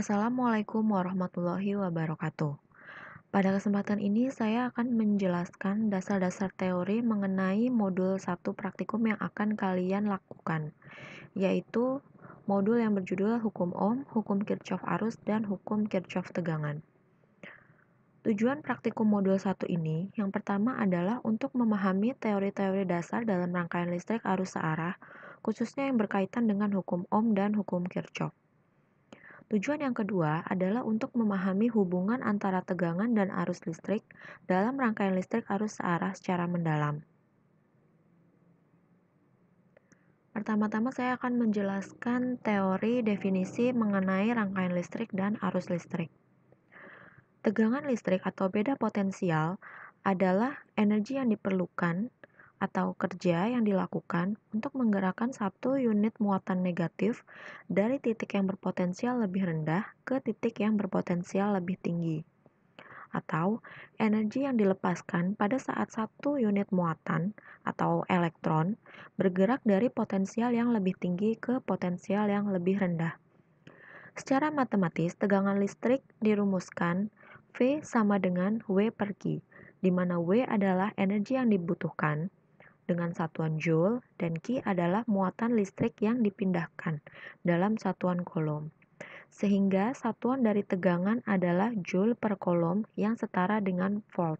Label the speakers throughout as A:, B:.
A: Assalamualaikum warahmatullahi wabarakatuh. Pada kesempatan ini saya akan menjelaskan dasar-dasar teori mengenai modul 1 praktikum yang akan kalian lakukan, yaitu modul yang berjudul Hukum Ohm, Hukum Kirchhoff Arus, dan Hukum Kirchhoff Tegangan. Tujuan praktikum modul 1 ini yang pertama adalah untuk memahami teori-teori dasar dalam rangkaian listrik arus searah, khususnya yang berkaitan dengan hukum Ohm dan hukum Kirchhoff. Tujuan yang kedua adalah untuk memahami hubungan antara tegangan dan arus listrik dalam rangkaian listrik arus searah secara mendalam. Pertama-tama saya akan menjelaskan teori definisi mengenai rangkaian listrik dan arus listrik. Tegangan listrik atau beda potensial adalah energi yang diperlukan atau kerja yang dilakukan untuk menggerakkan satu unit muatan negatif dari titik yang berpotensial lebih rendah ke titik yang berpotensial lebih tinggi, atau energi yang dilepaskan pada saat satu unit muatan atau elektron bergerak dari potensial yang lebih tinggi ke potensial yang lebih rendah. Secara matematis, tegangan listrik dirumuskan V sama dengan W per Q, di mana W adalah energi yang dibutuhkan dengan satuan Joule dan Q adalah muatan listrik yang dipindahkan dalam satuan Coulomb. Sehingga satuan dari tegangan adalah Joule per Coulomb yang setara dengan volt.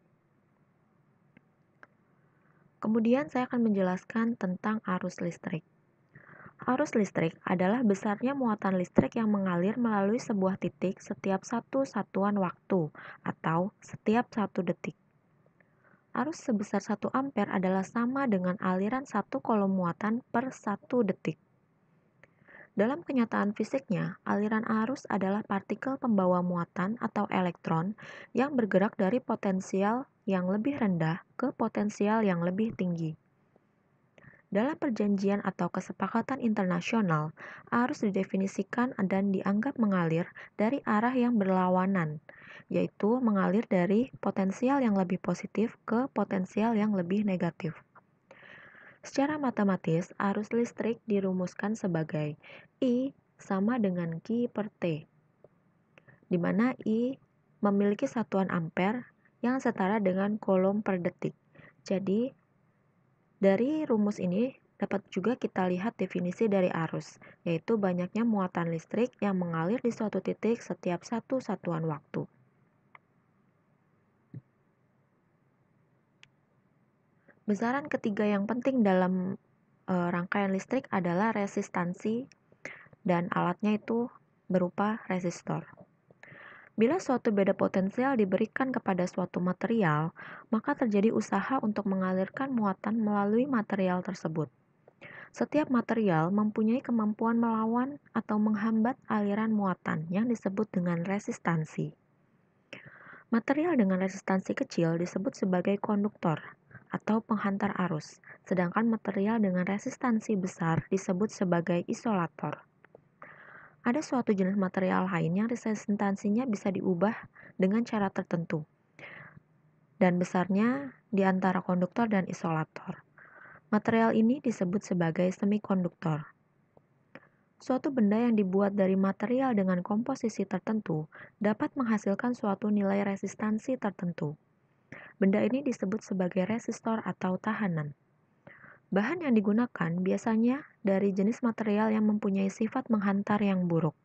A: Kemudian saya akan menjelaskan tentang arus listrik. Arus listrik adalah besarnya muatan listrik yang mengalir melalui sebuah titik setiap satu satuan waktu atau setiap 1 detik. Arus sebesar 1 ampere adalah sama dengan aliran 1 kolom muatan per 1 detik. Dalam kenyataan fisiknya, aliran arus adalah partikel pembawa muatan atau elektron yang bergerak dari potensial yang lebih rendah ke potensial yang lebih tinggi. Dalam perjanjian atau kesepakatan internasional, arus didefinisikan dan dianggap mengalir dari arah yang berlawanan, yaitu mengalir dari potensial yang lebih positif ke potensial yang lebih negatif. Secara matematis, arus listrik dirumuskan sebagai I sama dengan Q per T, di mana I memiliki satuan ampere yang setara dengan Coulomb per detik. Jadi, dari rumus ini dapat juga kita lihat definisi dari arus, yaitu banyaknya muatan listrik yang mengalir di suatu titik setiap satu satuan waktu. Besaran ketiga yang penting dalam rangkaian listrik adalah resistansi, dan alatnya itu berupa resistor. Bila suatu beda potensial diberikan kepada suatu material, maka terjadi usaha untuk mengalirkan muatan melalui material tersebut. Setiap material mempunyai kemampuan melawan atau menghambat aliran muatan yang disebut dengan resistansi. Material dengan resistansi kecil disebut sebagai konduktor atau penghantar arus, sedangkan material dengan resistansi besar disebut sebagai isolator. Ada suatu jenis material lain yang resistansinya bisa diubah dengan cara tertentu, dan besarnya di antara konduktor dan isolator. Material ini disebut sebagai semikonduktor. Suatu benda yang dibuat dari material dengan komposisi tertentu dapat menghasilkan suatu nilai resistansi tertentu. Benda ini disebut sebagai resistor atau tahanan. Bahan yang digunakan biasanya dari jenis material yang mempunyai sifat menghantar yang buruk.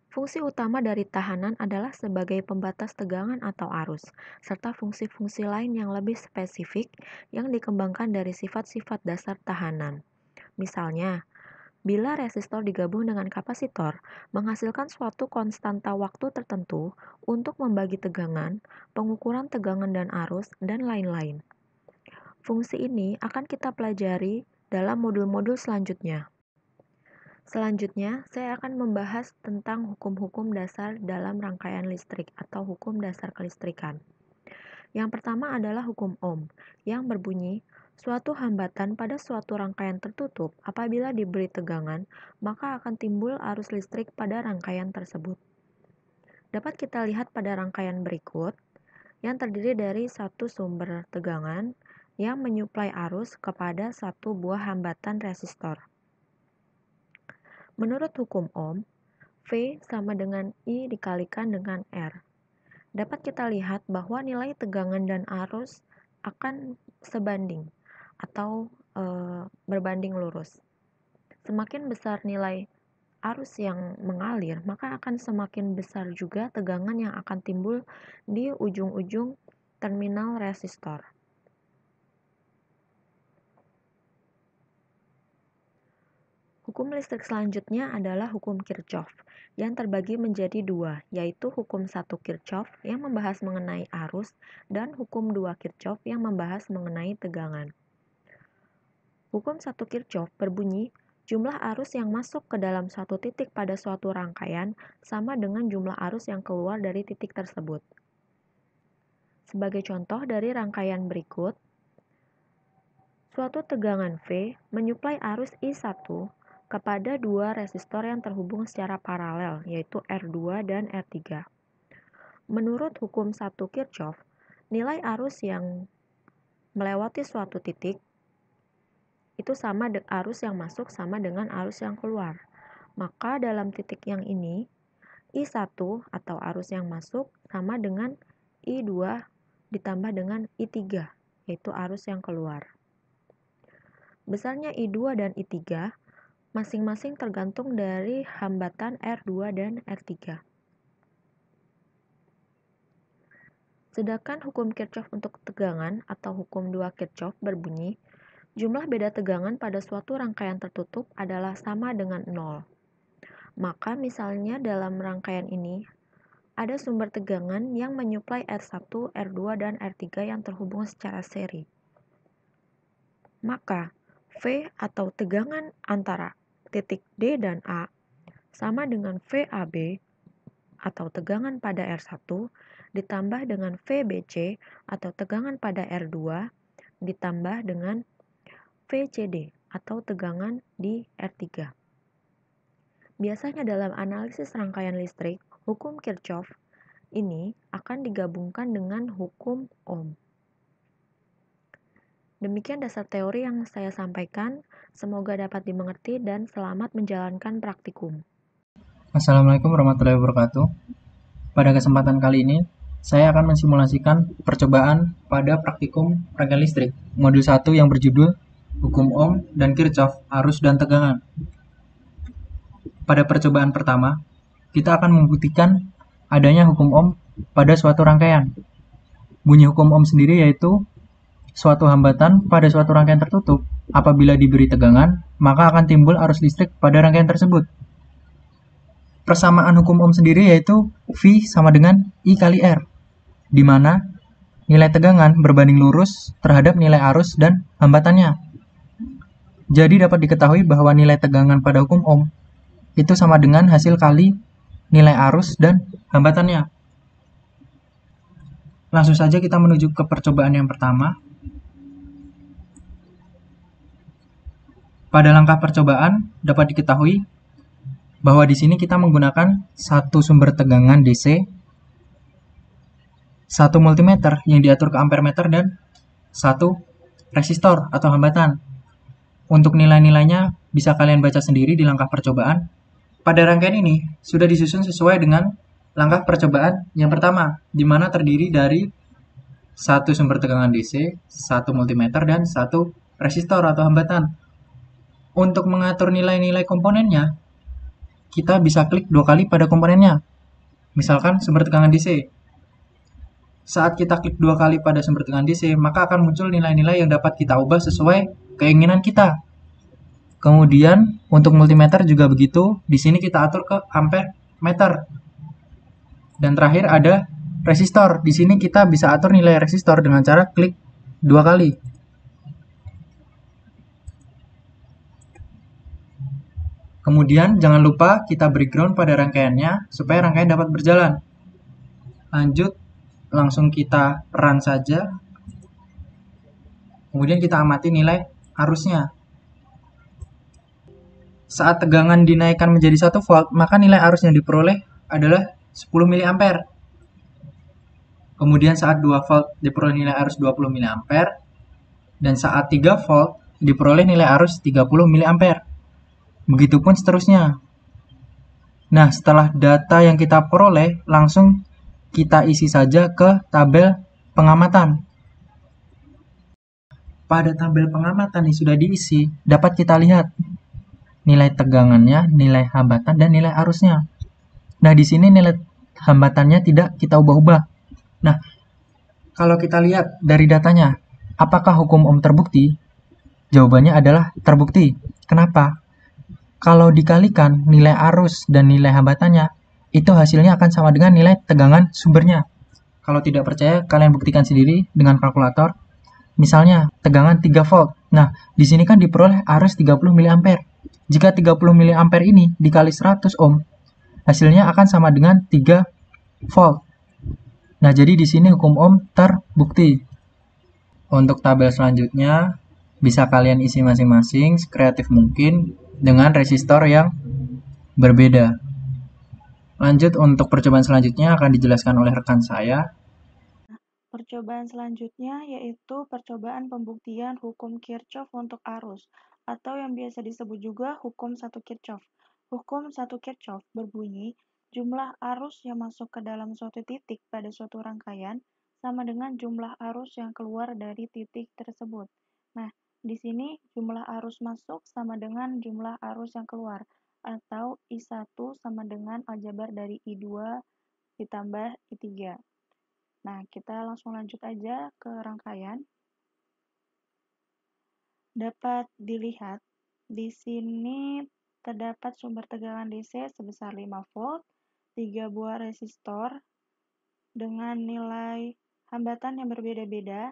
A: Fungsi utama dari tahanan adalah sebagai pembatas tegangan atau arus, serta fungsi-fungsi lain yang lebih spesifik yang dikembangkan dari sifat-sifat dasar tahanan. Misalnya, bila resistor digabung dengan kapasitor, menghasilkan suatu konstanta waktu tertentu untuk membagi tegangan, pengukuran tegangan dan arus, dan lain-lain. Fungsi ini akan kita pelajari dalam modul-modul selanjutnya. Selanjutnya, saya akan membahas tentang hukum-hukum dasar dalam rangkaian listrik atau hukum dasar kelistrikan. Yang pertama adalah hukum Ohm, yang berbunyi, suatu hambatan pada suatu rangkaian tertutup apabila diberi tegangan, maka akan timbul arus listrik pada rangkaian tersebut. Dapat kita lihat pada rangkaian berikut, yang terdiri dari satu sumber tegangan yang menyuplai arus kepada satu buah hambatan resistor. Menurut hukum Ohm, V sama dengan I dikalikan dengan R. Dapat kita lihat bahwa nilai tegangan dan arus akan sebanding atau berbanding lurus. Semakin besar nilai arus yang mengalir, maka akan semakin besar juga tegangan yang akan timbul di ujung-ujung terminal resistor. Hukum listrik selanjutnya adalah hukum Kirchhoff yang terbagi menjadi dua, yaitu hukum 1 Kirchhoff yang membahas mengenai arus dan hukum 2 Kirchhoff yang membahas mengenai tegangan. Hukum 1 Kirchhoff berbunyi, jumlah arus yang masuk ke dalam suatu titik pada suatu rangkaian sama dengan jumlah arus yang keluar dari titik tersebut. Sebagai contoh dari rangkaian berikut, suatu tegangan V menyuplai arus I1 kepada dua resistor yang terhubung secara paralel, yaitu R2 dan R3. Menurut hukum 1 Kirchhoff, nilai arus yang melewati suatu titik itu sama arus yang masuk sama dengan arus yang keluar. Maka dalam titik yang ini, I1 atau arus yang masuk sama dengan I2 ditambah dengan I3, yaitu arus yang keluar. Besarnya I2 dan I3 masing-masing tergantung dari hambatan R2 dan R3. Sedangkan hukum Kirchhoff untuk tegangan atau hukum 2 Kirchhoff berbunyi, jumlah beda tegangan pada suatu rangkaian tertutup adalah sama dengan 0. Maka misalnya dalam rangkaian ini, ada sumber tegangan yang menyuplai R1, R2, dan R3 yang terhubung secara seri. Maka V atau tegangan antara titik D dan A sama dengan VAB atau tegangan pada R1 ditambah dengan VBC atau tegangan pada R2 ditambah dengan VCD atau tegangan di R3. Biasanya dalam analisis rangkaian listrik, hukum Kirchhoff ini akan digabungkan dengan hukum Ohm. Demikian dasar teori yang saya sampaikan, semoga dapat dimengerti dan selamat menjalankan praktikum.
B: Assalamualaikum warahmatullahi wabarakatuh. Pada kesempatan kali ini, saya akan mensimulasikan percobaan pada praktikum rangkaian listrik modul 1 yang berjudul Hukum Ohm dan Kirchhoff, Arus dan Tegangan. Pada percobaan pertama, kita akan membuktikan adanya hukum Ohm pada suatu rangkaian. Bunyi hukum Ohm sendiri yaitu suatu hambatan pada suatu rangkaian tertutup. Apabila diberi tegangan, maka akan timbul arus listrik pada rangkaian tersebut. Persamaan hukum Ohm sendiri yaitu V sama dengan I kali R, di mana nilai tegangan berbanding lurus terhadap nilai arus dan hambatannya. Jadi dapat diketahui bahwa nilai tegangan pada hukum Ohm itu sama dengan hasil kali nilai arus dan hambatannya. Langsung saja kita menuju ke percobaan yang pertama. Pada langkah percobaan dapat diketahui bahwa di sini kita menggunakan satu sumber tegangan DC, satu multimeter yang diatur ke ampere meter, dan satu resistor atau hambatan. Untuk nilai-nilainya bisa kalian baca sendiri di langkah percobaan. Pada rangkaian ini sudah disusun sesuai dengan langkah percobaan yang pertama, di mana terdiri dari satu sumber tegangan DC, satu multimeter, dan satu resistor atau hambatan. Untuk mengatur nilai-nilai komponennya, kita bisa klik 2 kali pada komponennya. Misalkan sumber tegangan DC. Saat kita klik 2 kali pada sumber tegangan DC, maka akan muncul nilai-nilai yang dapat kita ubah sesuai keinginan kita. Kemudian untuk multimeter juga begitu. Di sini kita atur ke ampere meter. Dan terakhir ada resistor. Di sini kita bisa atur nilai resistor dengan cara klik 2 kali. Kemudian jangan lupa kita beri ground pada rangkaiannya supaya rangkaian dapat berjalan. Lanjut, langsung kita run saja. Kemudian kita amati nilai arusnya. Saat tegangan dinaikkan menjadi 1 volt, maka nilai arus yang diperoleh adalah 10 mA. Kemudian saat 2 volt diperoleh nilai arus 20 mA. Dan saat 3 volt diperoleh nilai arus 30 mA. Begitupun seterusnya. Nah, setelah data yang kita peroleh, langsung kita isi saja ke tabel pengamatan. Pada tabel pengamatan yang sudah diisi, dapat kita lihat nilai tegangannya, nilai hambatan, dan nilai arusnya. Nah, di sini nilai hambatannya tidak kita ubah-ubah. Nah, kalau kita lihat dari datanya, apakah hukum Ohm terbukti? Jawabannya adalah terbukti. Kenapa? Kalau dikalikan nilai arus dan nilai hambatannya, itu hasilnya akan sama dengan nilai tegangan sumbernya. Kalau tidak percaya, kalian buktikan sendiri dengan kalkulator. Misalnya, tegangan 3 volt. Nah, di sini kan diperoleh arus 30 mA. Jika 30 mA ini dikali 100 ohm, hasilnya akan sama dengan 3 volt. Nah, jadi di sini hukum ohm terbukti. Untuk tabel selanjutnya, bisa kalian isi masing-masing sekreatif mungkin dengan resistor yang berbeda. Lanjut untuk percobaan selanjutnya akan dijelaskan oleh rekan saya.
C: Percobaan selanjutnya yaitu percobaan pembuktian hukum Kirchhoff untuk arus, atau yang biasa disebut juga hukum 1 Kirchhoff. Hukum 1 Kirchhoff berbunyi, jumlah arus yang masuk ke dalam suatu titik pada suatu rangkaian sama dengan jumlah arus yang keluar dari titik tersebut. Nah, di sini jumlah arus masuk sama dengan jumlah arus yang keluar, atau I1 sama dengan aljabar dari I2 ditambah I3. Nah, kita langsung lanjut aja ke rangkaian. Dapat dilihat, di sini terdapat sumber tegangan DC sebesar 5 volt, 3 buah resistor dengan nilai hambatan yang berbeda-beda.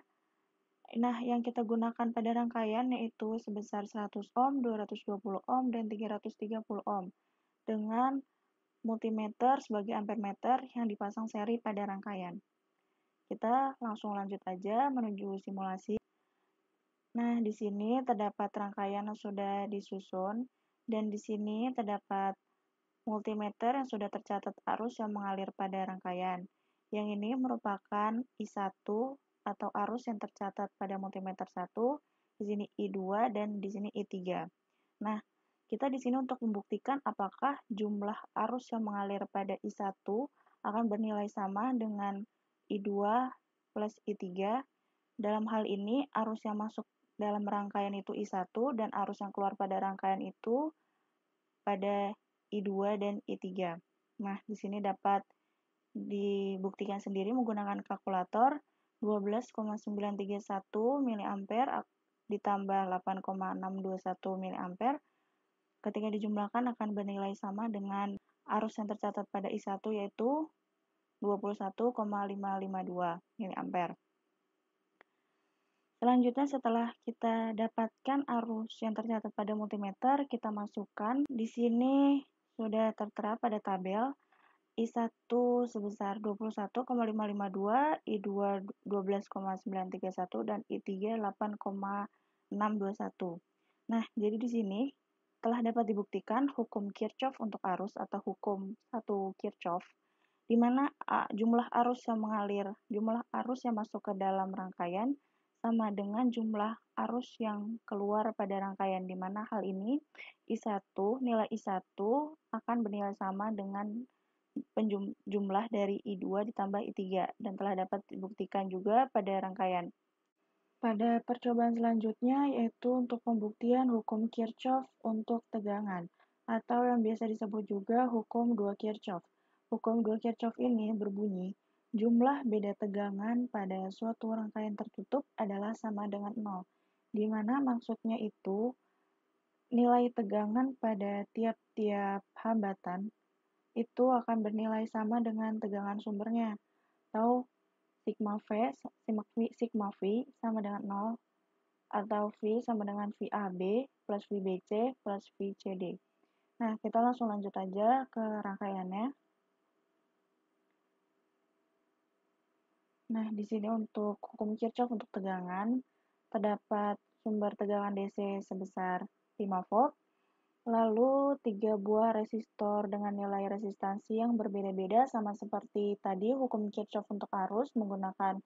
C: Nah, yang kita gunakan pada rangkaian yaitu sebesar 100 ohm, 220 ohm, dan 330 ohm dengan multimeter sebagai ampermeter yang dipasang seri pada rangkaian. Kita langsung lanjut aja menuju simulasi. Nah, di sini terdapat rangkaian yang sudah disusun, dan di sini terdapat multimeter yang sudah tercatat arus yang mengalir pada rangkaian. Yang ini merupakan I1 atau arus yang tercatat pada multimeter 1, di sini I2, dan di sini I3. Nah, kita di sini untuk membuktikan apakah jumlah arus yang mengalir pada I1 akan bernilai sama dengan I2 plus I3. Dalam hal ini, arus yang masuk dalam rangkaian itu I1 dan arus yang keluar pada rangkaian itu pada I2 dan I3. Nah, di sini dapat dibuktikan sendiri menggunakan kalkulator 12,931 mA ditambah 8,621 mA. Ketika dijumlahkan akan bernilai sama dengan arus yang tercatat pada I1 yaitu 21,552 mA. Selanjutnya setelah kita dapatkan arus yang tercatat pada multimeter, kita masukkan. Di sini sudah tertera pada tabel I1 sebesar 21,552, I2 12,931, dan I3 8,621. Nah, jadi di sini telah dapat dibuktikan hukum Kirchhoff untuk arus atau hukum 1 Kirchhoff, di mana jumlah arus yang mengalir, jumlah arus yang masuk ke dalam rangkaian sama dengan jumlah arus yang keluar pada rangkaian, di mana hal ini nilai I1 akan bernilai sama dengan jumlah dari I2 ditambah I3 dan telah dapat dibuktikan juga pada rangkaian. Pada percobaan selanjutnya yaitu untuk pembuktian hukum Kirchhoff untuk tegangan atau yang biasa disebut juga hukum 2 Kirchhoff. Hukum 2 Kirchhoff ini berbunyi, jumlah beda tegangan pada suatu rangkaian tertutup adalah sama dengan 0, di mana maksudnya itu nilai tegangan pada tiap-tiap hambatan itu akan bernilai sama dengan tegangan sumbernya, atau sigma V sama dengan 0, atau V sama dengan VAB plus VBC plus VCD. Nah, kita langsung lanjut aja ke rangkaiannya. Nah, di sini untuk hukum Kirchhoff untuk tegangan, terdapat sumber tegangan DC sebesar 5 volt, lalu 3 buah resistor dengan nilai resistansi yang berbeda-beda sama seperti tadi hukum Kirchhoff untuk arus menggunakan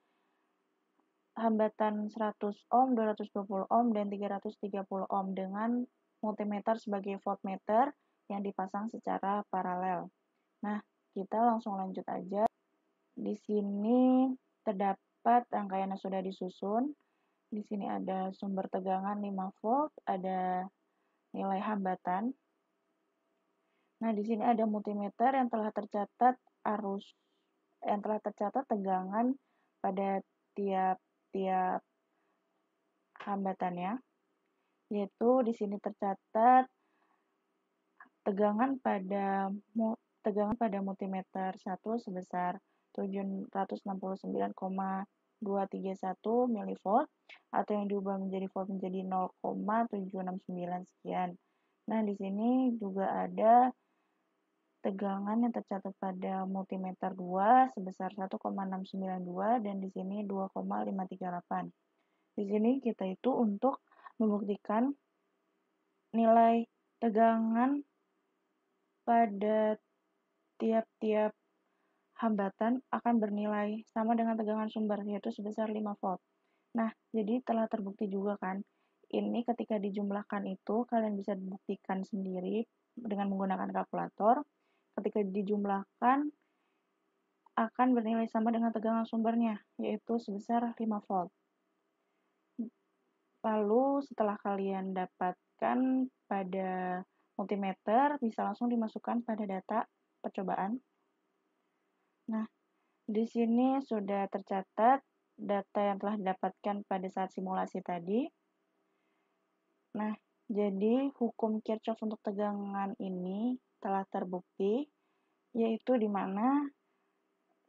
C: hambatan 100 ohm, 220 ohm, dan 330 ohm dengan multimeter sebagai voltmeter yang dipasang secara paralel. Nah, kita langsung lanjut aja. Di sini terdapat rangkaian yang sudah disusun. Di sini ada sumber tegangan 5 volt, ada nilai hambatan. Nah, di sini ada multimeter yang telah tercatat tegangan pada tiap-tiap hambatannya. Yaitu di sini tercatat tegangan pada multimeter 1 sebesar 769,231 mV atau yang diubah menjadi volt menjadi 0,769 sekian. Nah, di sini juga ada tegangan yang tercatat pada multimeter 2 sebesar 1,692 dan di sini 2,538. Di sini kita itu untuk membuktikan nilai tegangan pada tiap-tiap hambatan akan bernilai sama dengan tegangan sumber, yaitu sebesar 5 volt. Nah, jadi telah terbukti juga kan, ini ketika dijumlahkan itu, kalian bisa buktikan sendiri dengan menggunakan kalkulator. Ketika dijumlahkan, akan bernilai sama dengan tegangan sumbernya, yaitu sebesar 5 volt. Lalu, setelah kalian dapatkan pada multimeter, bisa langsung dimasukkan pada data percobaan. Nah, di sini sudah tercatat data yang telah didapatkan pada saat simulasi tadi. Nah, jadi hukum Kirchhoff untuk tegangan ini telah terbukti, yaitu di mana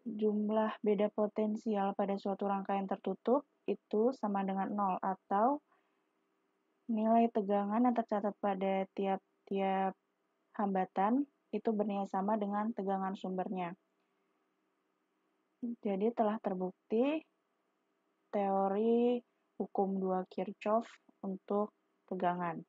C: jumlah beda potensial pada suatu rangkaian tertutup itu sama dengan 0, atau nilai tegangan yang tercatat pada tiap-tiap hambatan itu bernilai sama dengan tegangan sumbernya. Jadi telah terbukti teori hukum 2 Kirchhoff untuk tegangan.